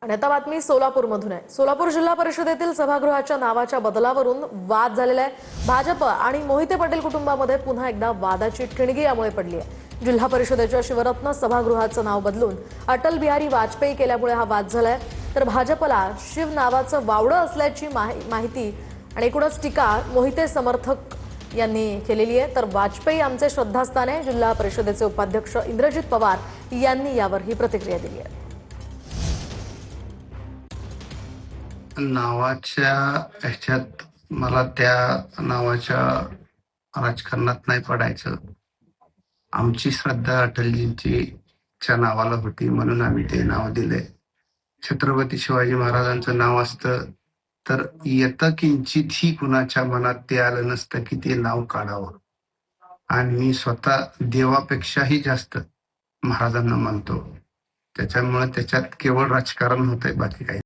आणि आता बातमी सोलापूरमधून आहे। सोलापूर जिल्हा परिषदेतील सभागृहाच्या नावाच्या बदलावरून वाद झालेला आहे। भाजप आणि मोहिते पाटील कुटुंबामध्ये पुन्हा एकदा वादाची ठिणगी यामुळे पडली आहे। जिल्हा परिषदेच्या शिवरत्न सभागृहाचं नाव बदलून अटल बिहारी वाजपेयी केल्यामुळे हा वाद झालाय। तर भाजपला शिव नावाचं वावडं असल्याची माहिती आणि एकूणच टीका मोहिते समर्थक यांनी केलेली आहे। तर वाजपेयी आमचे श्रद्धास्थान आहे, जिल्हा परिषदेचे उपाध्यक्ष इंद्रजित पवार यांनी यावर ही प्रतिक्रिया दिली आहे। नावाच्या ह्याच्यात मला त्या नावाच्या राजकारणात नाही पडायचं। आमची श्रद्धा अटलजींच्या नावाला होती म्हणून आम्ही ते नाव दिले। छत्रपती शिवाजी महाराजांचं नाव असतं तर येतं किंचितही कुणाच्या मनात ते आलं नसतं की ते नाव काढावं। आणि मी स्वतः देवापेक्षाही जास्त महाराजांना मानतो, त्याच्यामुळे त्याच्यात केवळ राजकारण होतंय, बाकी काही